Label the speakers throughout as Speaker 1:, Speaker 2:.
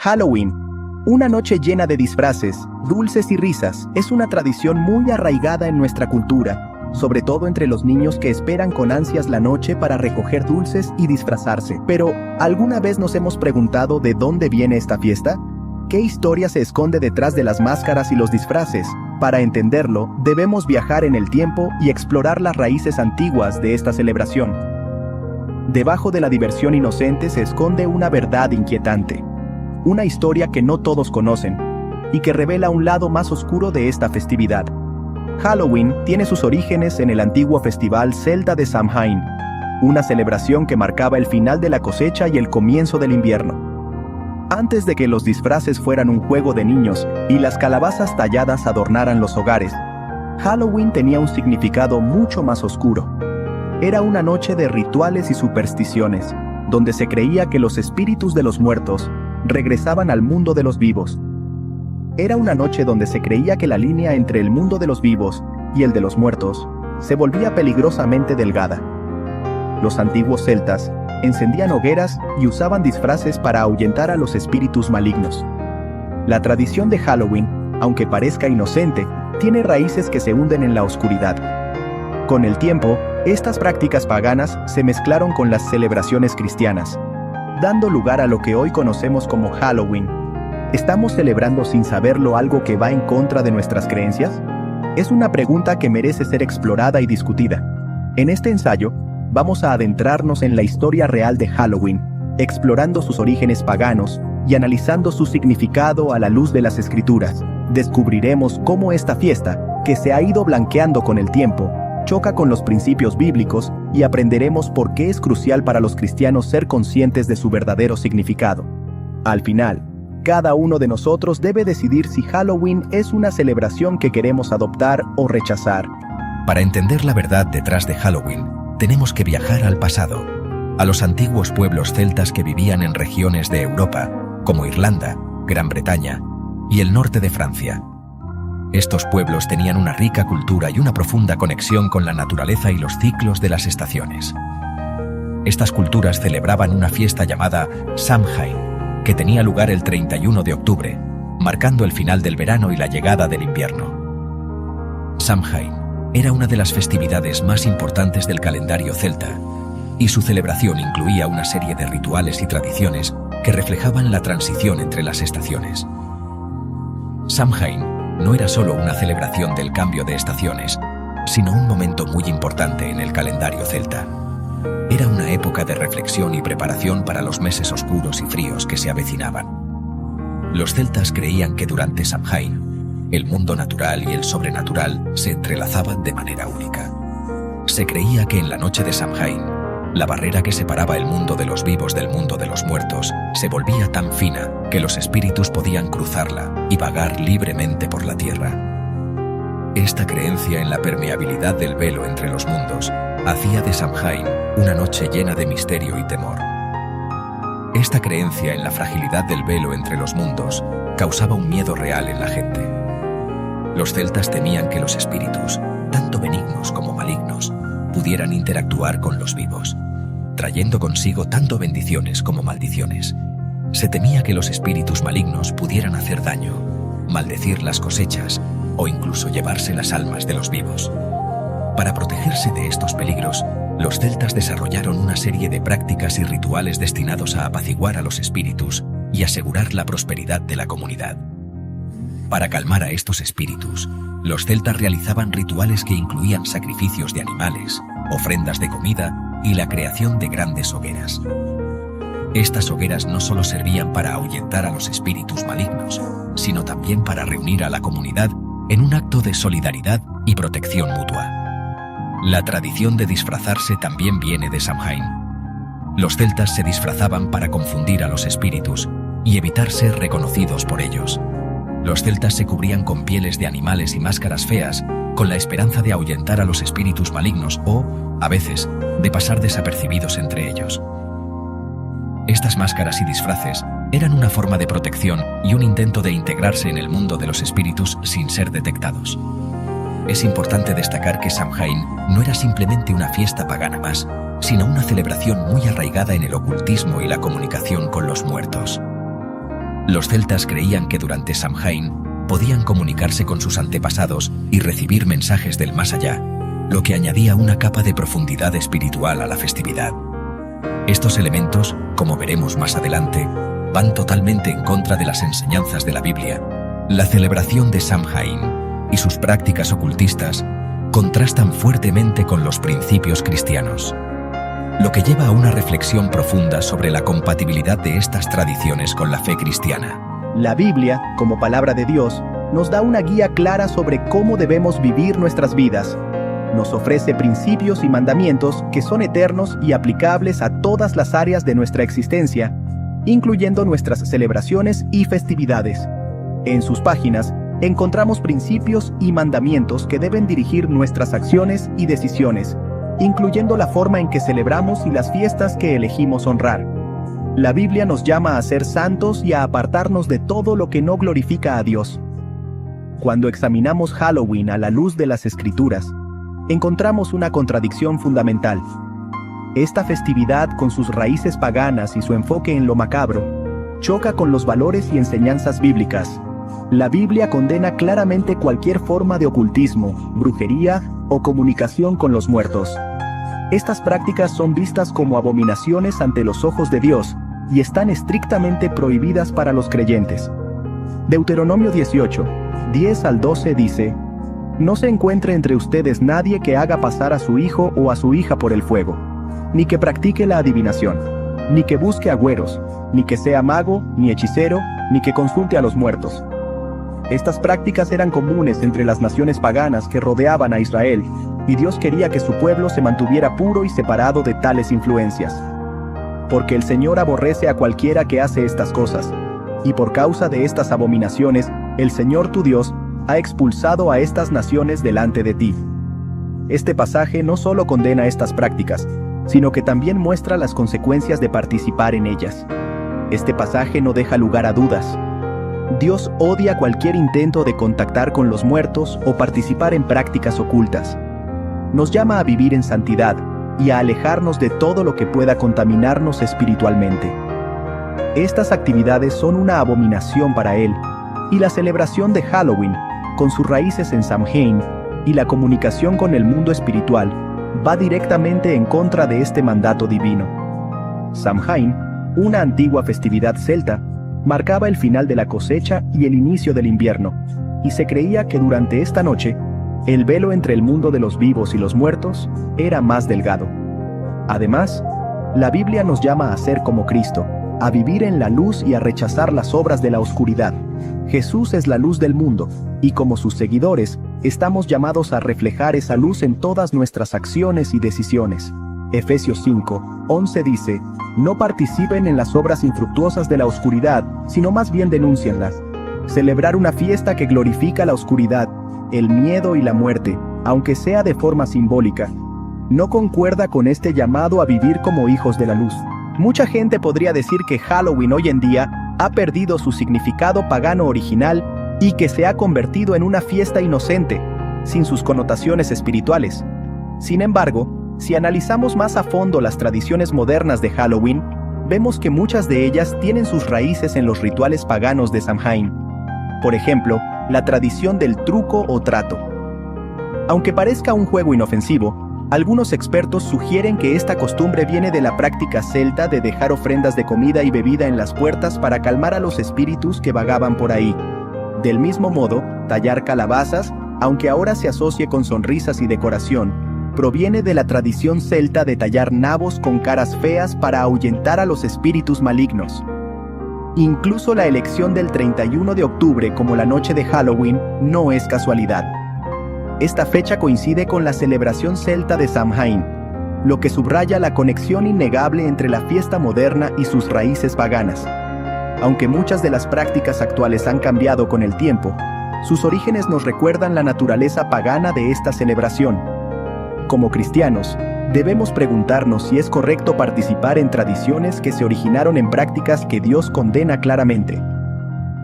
Speaker 1: Halloween, una noche llena de disfraces, dulces y risas, es una tradición muy arraigada en nuestra cultura, sobre todo entre los niños que esperan con ansias la noche para recoger dulces y disfrazarse. Pero, ¿alguna vez nos hemos preguntado de dónde viene esta fiesta? ¿Qué historia se esconde detrás de las máscaras y los disfraces? Para entenderlo, debemos viajar en el tiempo y explorar las raíces antiguas de esta celebración. Debajo de la diversión inocente se esconde una verdad inquietante. Una historia que no todos conocen, y que revela un lado más oscuro de esta festividad. Halloween tiene sus orígenes en el antiguo festival celta de Samhain, una celebración que marcaba el final de la cosecha y el comienzo del invierno. Antes de que los disfraces fueran un juego de niños y las calabazas talladas adornaran los hogares, Halloween tenía un significado mucho más oscuro. Era una noche de rituales y supersticiones, donde se creía que los espíritus de los muertos regresaban al mundo de los vivos. Era una noche donde se creía que la línea entre el mundo de los vivos y el de los muertos se volvía peligrosamente delgada. Los antiguos celtas encendían hogueras y usaban disfraces para ahuyentar a los espíritus malignos. La tradición de Halloween, aunque parezca inocente, tiene raíces que se hunden en la oscuridad. Con el tiempo, estas prácticas paganas se mezclaron con las celebraciones cristianas, dando lugar a lo que hoy conocemos como Halloween. ¿Estamos celebrando sin saberlo algo que va en contra de nuestras creencias? Es una pregunta que merece ser explorada y discutida. En este ensayo, vamos a adentrarnos en la historia real de Halloween, explorando sus orígenes paganos y analizando su significado a la luz de las Escrituras. Descubriremos cómo esta fiesta, que se ha ido blanqueando con el tiempo, choca con los principios bíblicos y aprenderemos por qué es crucial para los cristianos ser conscientes de su verdadero significado. Al final, cada uno de nosotros debe decidir si Halloween es una celebración que queremos adoptar o rechazar.
Speaker 2: Para entender la verdad detrás de Halloween, tenemos que viajar al pasado, a los antiguos pueblos celtas que vivían en regiones de Europa, como Irlanda, Gran Bretaña y el norte de Francia. Estos pueblos tenían una rica cultura y una profunda conexión con la naturaleza y los ciclos de las estaciones. Estas culturas celebraban una fiesta llamada Samhain, que tenía lugar el 31 de octubre, marcando el final del verano y la llegada del invierno. Samhain era una de las festividades más importantes del calendario celta, y su celebración incluía una serie de rituales y tradiciones que reflejaban la transición entre las estaciones. Samhain no era solo una celebración del cambio de estaciones, sino un momento muy importante en el calendario celta. Era una época de reflexión y preparación para los meses oscuros y fríos que se avecinaban. Los celtas creían que durante Samhain, el mundo natural y el sobrenatural se entrelazaban de manera única. Se creía que en la noche de Samhain, la barrera que separaba el mundo de los vivos del mundo de los muertos se volvía tan fina que los espíritus podían cruzarla y vagar libremente por la tierra. Esta creencia en la permeabilidad del velo entre los mundos hacía de Samhain una noche llena de misterio y temor. Esta creencia en la fragilidad del velo entre los mundos causaba un miedo real en la gente. Los celtas temían que los espíritus, tanto benignos como malignos, pudieran interactuar con los vivos, trayendo consigo tanto bendiciones como maldiciones. Se temía que los espíritus malignos pudieran hacer daño, maldecir las cosechas o incluso llevarse las almas de los vivos. Para protegerse de estos peligros, los celtas desarrollaron una serie de prácticas y rituales destinados a apaciguar a los espíritus y asegurar la prosperidad de la comunidad. Para calmar a estos espíritus, los celtas realizaban rituales que incluían sacrificios de animales, ofrendas de comida y la creación de grandes hogueras. Estas hogueras no solo servían para ahuyentar a los espíritus malignos, sino también para reunir a la comunidad en un acto de solidaridad y protección mutua. La tradición de disfrazarse también viene de Samhain. Los celtas se disfrazaban para confundir a los espíritus y evitar ser reconocidos por ellos. Los celtas se cubrían con pieles de animales y máscaras feas con la esperanza de ahuyentar a los espíritus malignos o, a veces, de pasar desapercibidos entre ellos. Estas máscaras y disfraces eran una forma de protección y un intento de integrarse en el mundo de los espíritus sin ser detectados. Es importante destacar que Samhain no era simplemente una fiesta pagana más, sino una celebración muy arraigada en el ocultismo y la comunicación con los muertos. Los celtas creían que durante Samhain podían comunicarse con sus antepasados y recibir mensajes del más allá, lo que añadía una capa de profundidad espiritual a la festividad. Estos elementos, como veremos más adelante, van totalmente en contra de las enseñanzas de la Biblia. La celebración de Samhain y sus prácticas ocultistas contrastan fuertemente con los principios cristianos, lo que lleva a una reflexión profunda sobre la compatibilidad de estas tradiciones con la fe cristiana.
Speaker 1: La Biblia, como palabra de Dios, nos da una guía clara sobre cómo debemos vivir nuestras vidas. Nos ofrece principios y mandamientos que son eternos y aplicables a todas las áreas de nuestra existencia, incluyendo nuestras celebraciones y festividades. En sus páginas encontramos principios y mandamientos que deben dirigir nuestras acciones y decisiones, incluyendo la forma en que celebramos y las fiestas que elegimos honrar. La Biblia nos llama a ser santos y a apartarnos de todo lo que no glorifica a Dios. Cuando examinamos Halloween a la luz de las Escrituras, encontramos una contradicción fundamental. Esta festividad, con sus raíces paganas y su enfoque en lo macabro, choca con los valores y enseñanzas bíblicas. La Biblia condena claramente cualquier forma de ocultismo, brujería o comunicación con los muertos. Estas prácticas son vistas como abominaciones ante los ojos de Dios y están estrictamente prohibidas para los creyentes. Deuteronomio 18, 10 al 12 dice: No se encuentre entre ustedes nadie que haga pasar a su hijo o a su hija por el fuego, ni que practique la adivinación, ni que busque agüeros, ni que sea mago, ni hechicero, ni que consulte a los muertos. Estas prácticas eran comunes entre las naciones paganas que rodeaban a Israel, y Dios quería que su pueblo se mantuviera puro y separado de tales influencias. Porque el Señor aborrece a cualquiera que hace estas cosas, y por causa de estas abominaciones, el Señor tu Dios ha expulsado a estas naciones delante de ti. Este pasaje no solo condena estas prácticas, sino que también muestra las consecuencias de participar en ellas. Este pasaje no deja lugar a dudas. Dios odia cualquier intento de contactar con los muertos o participar en prácticas ocultas. Nos llama a vivir en santidad y a alejarnos de todo lo que pueda contaminarnos espiritualmente. Estas actividades son una abominación para Él, y la celebración de Halloween, con sus raíces en Samhain, y la comunicación con el mundo espiritual, va directamente en contra de este mandato divino. Samhain, una antigua festividad celta, marcaba el final de la cosecha y el inicio del invierno, y se creía que durante esta noche, el velo entre el mundo de los vivos y los muertos era más delgado. Además, la Biblia nos llama a ser como Cristo, a vivir en la luz y a rechazar las obras de la oscuridad. Jesús es la luz del mundo, y como sus seguidores, estamos llamados a reflejar esa luz en todas nuestras acciones y decisiones. Efesios 5, 11 dice: No participen en las obras infructuosas de la oscuridad, sino más bien denúncienlas. Celebrar una fiesta que glorifica la oscuridad, el miedo y la muerte, aunque sea de forma simbólica, no concuerda con este llamado a vivir como hijos de la luz. Mucha gente podría decir que Halloween hoy en día ha perdido su significado pagano original y que se ha convertido en una fiesta inocente, sin sus connotaciones espirituales. Sin embargo, si analizamos más a fondo las tradiciones modernas de Halloween, vemos que muchas de ellas tienen sus raíces en los rituales paganos de Samhain. Por ejemplo, la tradición del truco o trato. Aunque parezca un juego inofensivo, algunos expertos sugieren que esta costumbre viene de la práctica celta de dejar ofrendas de comida y bebida en las puertas para calmar a los espíritus que vagaban por ahí. Del mismo modo, tallar calabazas, aunque ahora se asocie con sonrisas y decoración, proviene de la tradición celta de tallar nabos con caras feas para ahuyentar a los espíritus malignos. Incluso la elección del 31 de octubre como la noche de Halloween no es casualidad. Esta fecha coincide con la celebración celta de Samhain, lo que subraya la conexión innegable entre la fiesta moderna y sus raíces paganas. Aunque muchas de las prácticas actuales han cambiado con el tiempo, sus orígenes nos recuerdan la naturaleza pagana de esta celebración. Como cristianos, debemos preguntarnos si es correcto participar en tradiciones que se originaron en prácticas que Dios condena claramente.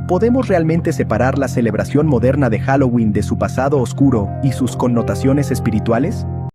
Speaker 1: ¿Podemos realmente separar la celebración moderna de Halloween de su pasado oscuro y sus connotaciones espirituales?